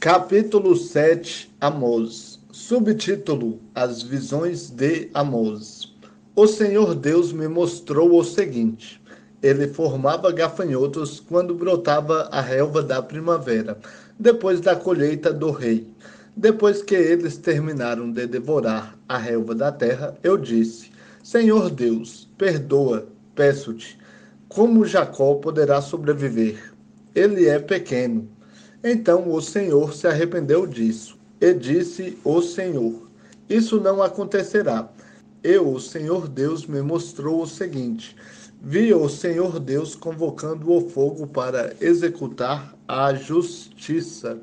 Capítulo 7, Amós. Subtítulo: As visões de Amós. O Senhor Deus me mostrou o seguinte: ele formava gafanhotos quando brotava a relva da primavera, depois da colheita do rei. Depois que eles terminaram de devorar a relva da terra, eu disse: Senhor Deus, perdoa, peço-te. Como Jacó poderá sobreviver? Ele é pequeno. Então o Senhor se arrependeu disso, e disse o Senhor: Isso não acontecerá. O Senhor Deus, me mostrou o seguinte: vi o Senhor Deus convocando o fogo para executar a justiça.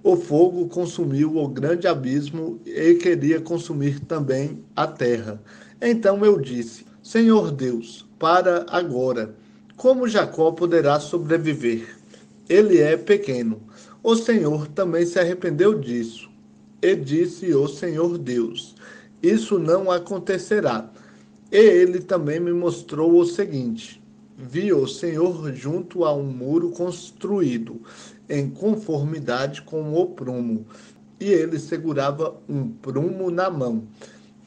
O fogo consumiu o grande abismo e queria consumir também a terra. Então eu disse: Senhor Deus, para agora. Como Jacó poderá sobreviver? Ele é pequeno. O Senhor também se arrependeu disso. E disse o Senhor Deus: Isso não acontecerá. E ele também me mostrou o seguinte: vi o Senhor junto a um muro construído, em conformidade com o prumo, e ele segurava um prumo na mão.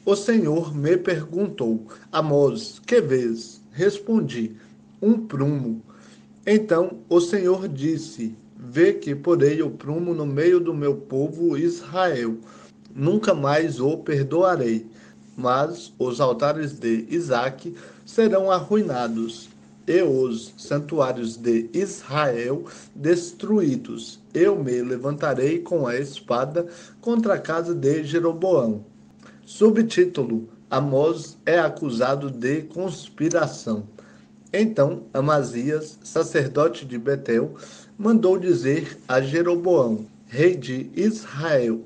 O Senhor me perguntou: Amós, que vês? Respondi: um prumo. Então o Senhor disse: Vê que porei o prumo no meio do meu povo Israel. Nunca mais o perdoarei. Mas os altares de Isaque serão arruinados, e os santuários de Israel destruídos. Eu me levantarei com a espada contra a casa de Jeroboão. Subtítulo: Amós é acusado de conspiração. Então Amazias, sacerdote de Betel, mandou dizer a Jeroboão, rei de Israel: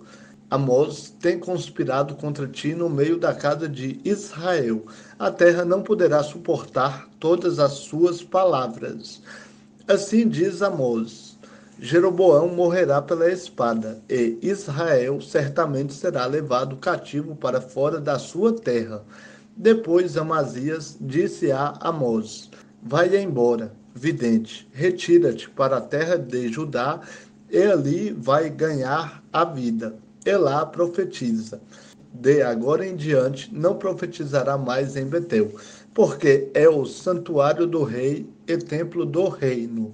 Amós tem conspirado contra ti no meio da casa de Israel. A terra não poderá suportar todas as suas palavras. Assim diz Amós: Jeroboão morrerá pela espada, e Israel certamente será levado cativo para fora da sua terra. Depois Amazias disse a Amós: Vai embora, vidente, retira-te para a terra de Judá, e ali vai ganhar a vida. E lá profetiza. De agora em diante não profetizará mais em Betel, porque é o santuário do rei e templo do reino.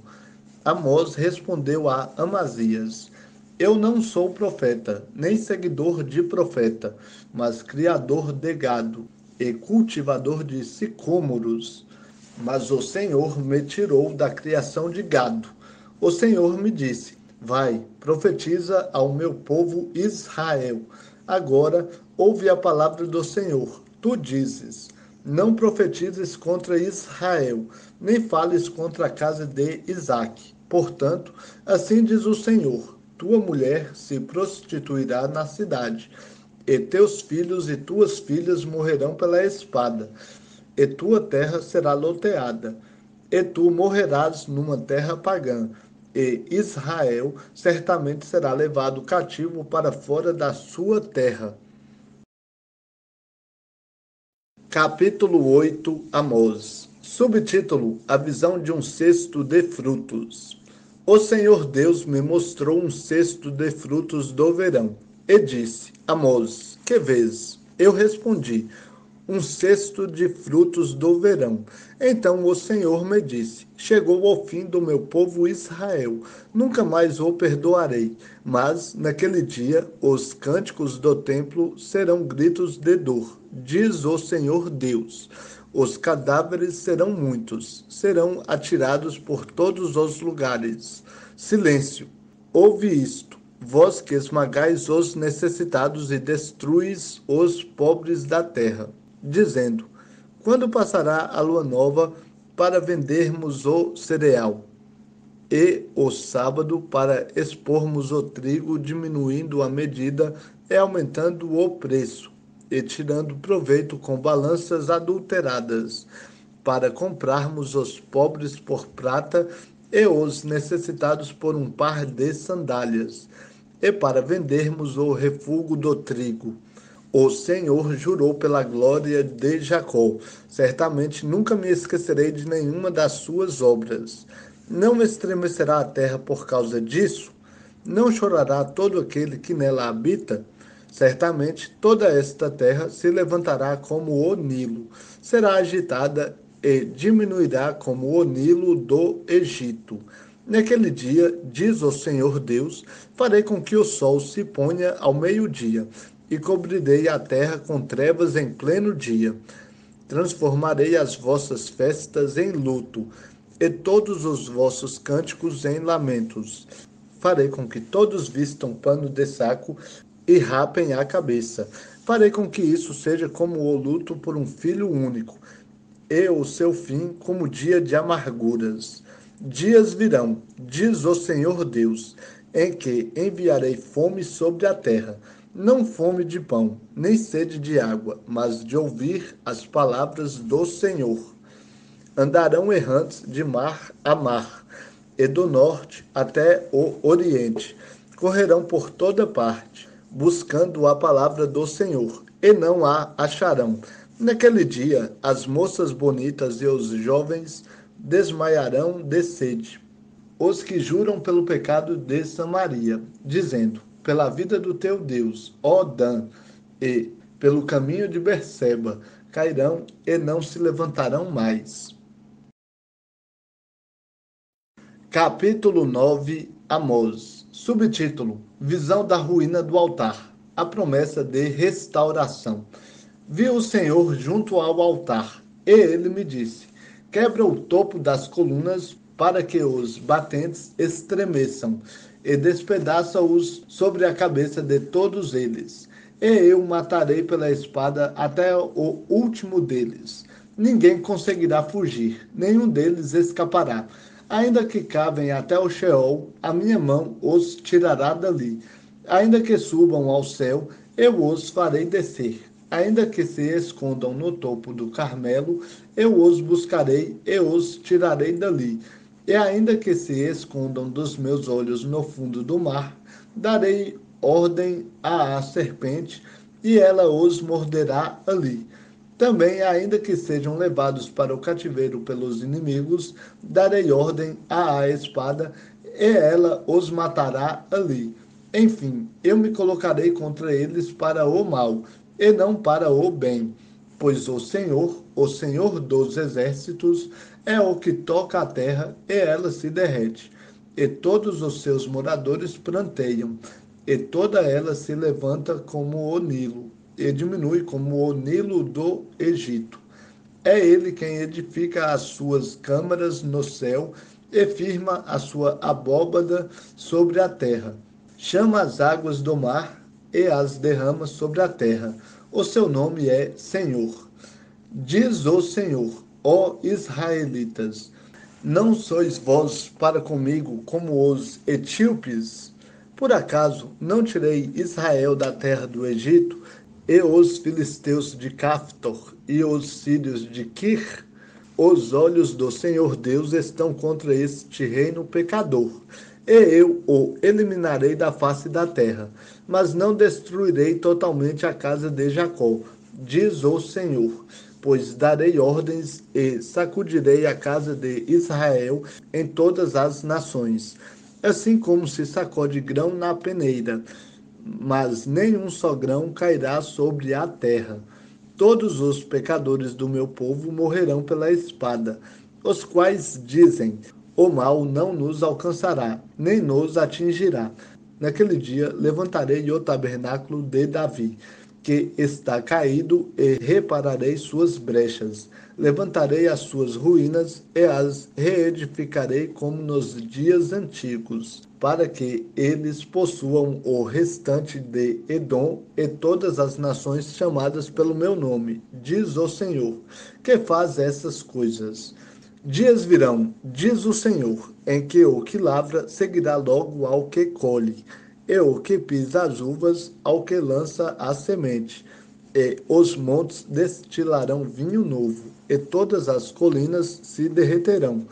Amós respondeu a Amazias: Eu não sou profeta, nem seguidor de profeta, mas criador de gado e cultivador de sicômoros. Mas o Senhor me tirou da criação de gado. O Senhor me disse: Vai, profetiza ao meu povo Israel. Agora ouve a palavra do Senhor. Tu dizes: Não profetizes contra Israel, nem fales contra a casa de Isaque. Portanto, assim diz o Senhor: Tua mulher se prostituirá na cidade, e teus filhos e tuas filhas morrerão pela espada, e tua terra será loteada, e tu morrerás numa terra pagã, e Israel certamente será levado cativo para fora da sua terra. Capítulo 8, Amós. Subtítulo: A visão de um cesto de frutos. O Senhor Deus me mostrou um cesto de frutos do verão, e disse: Amós, que vês? Eu respondi: um cesto de frutos do verão. Então o Senhor me disse: Chegou o fim do meu povo Israel, nunca mais o perdoarei. Mas naquele dia os cânticos do templo serão gritos de dor, diz o Senhor Deus. Os cadáveres serão muitos, serão atirados por todos os lugares. Silêncio, ouve isto. Vós que esmagais os necessitados e destruís os pobres da terra, dizendo: Quando passará a lua nova para vendermos o cereal, e o sábado para expormos o trigo, diminuindo a medida e aumentando o preço, e tirando proveito com balanças adulteradas, para comprarmos os pobres por prata e os necessitados por um par de sandálias, e para vendermos o refúgio do trigo. O Senhor jurou pela glória de Jacó: certamente nunca me esquecerei de nenhuma das suas obras. Não estremecerá a terra por causa disso? Não chorará todo aquele que nela habita? Certamente toda esta terra se levantará como o Nilo, será agitada e diminuirá como o Nilo do Egito. Naquele dia, diz o Senhor Deus, farei com que o sol se ponha ao meio-dia, e cobrirei a terra com trevas em pleno dia. Transformarei as vossas festas em luto, e todos os vossos cânticos em lamentos. Farei com que todos vistam pano de saco e rapem a cabeça. Farei com que isso seja como o luto por um filho único, e o seu fim como dia de amarguras. Dias virão, diz o Senhor Deus, em que enviarei fome sobre a terra, não fome de pão, nem sede de água, mas de ouvir as palavras do Senhor. Andarão errantes de mar a mar, e do norte até o oriente. Correrão por toda parte, buscando a palavra do Senhor, e não a acharão. Naquele dia, as moças bonitas e os jovens desmaiarão de sede. Os que juram pelo pecado de Samaria, dizendo: pela vida do teu Deus, ó Dan, e pelo caminho de Berseba, cairão e não se levantarão mais. Capítulo 9, Amós. Subtítulo: Visão da ruína do altar. A promessa de restauração. Vi o Senhor junto ao altar, e ele me disse: quebra o topo das colunas para que os batentes estremeçam, e despedaça-os sobre a cabeça de todos eles. E eu matarei pela espada até o último deles. Ninguém conseguirá fugir, nenhum deles escapará. Ainda que cavem até o Sheol, a minha mão os tirará dali. Ainda que subam ao céu, eu os farei descer. Ainda que se escondam no topo do Carmelo, eu os buscarei e os tirarei dali. E ainda que se escondam dos meus olhos no fundo do mar, darei ordem à serpente, e ela os morderá ali. Também, ainda que sejam levados para o cativeiro pelos inimigos, darei ordem à espada, e ela os matará ali. Enfim, eu me colocarei contra eles para o mal, e não para o bem. Pois o Senhor dos exércitos, é o que toca a terra, e ela se derrete. E todos os seus moradores pranteiam, e toda ela se levanta como o Nilo, e diminui como o Nilo do Egito. É ele quem edifica as suas câmaras no céu e firma a sua abóbada sobre a terra. Chama as águas do mar e as derrama sobre a terra. O seu nome é Senhor. Diz o Senhor, ó israelitas: não sois vós para comigo como os etíopes? Por acaso não tirei Israel da terra do Egito, e os filisteus de Caftor e os sírios de Quir? Os olhos do Senhor Deus estão contra este reino pecador, e eu o eliminarei da face da terra, mas não destruirei totalmente a casa de Jacó, diz o Senhor. Pois darei ordens e sacudirei a casa de Israel em todas as nações, assim como se sacode grão na peneira, mas nenhum só grão cairá sobre a terra. Todos os pecadores do meu povo morrerão pela espada, os quais dizem: o mal não nos alcançará, nem nos atingirá. Naquele dia levantarei o tabernáculo de Davi, que está caído, e repararei suas brechas. Levantarei as suas ruínas e as reedificarei como nos dias antigos, para que eles possuam o restante de Edom e todas as nações chamadas pelo meu nome, diz o Senhor, que faz essas coisas. Dias virão, diz o Senhor, em que o que lavra seguirá logo ao que colhe, e o que pisa as uvas ao que lança a semente. E os montes destilarão vinho novo, e todas as colinas se derreterão.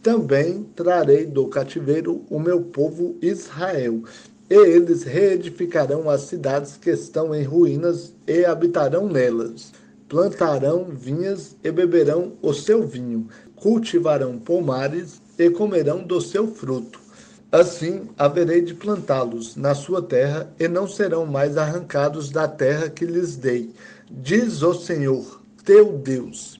Também trarei do cativeiro o meu povo Israel, e eles reedificarão as cidades que estão em ruínas e habitarão nelas. Plantarão vinhas e beberão o seu vinho, cultivarão pomares e comerão do seu fruto. Assim haverei de plantá-los na sua terra, e não serão mais arrancados da terra que lhes dei, diz o Senhor, teu Deus.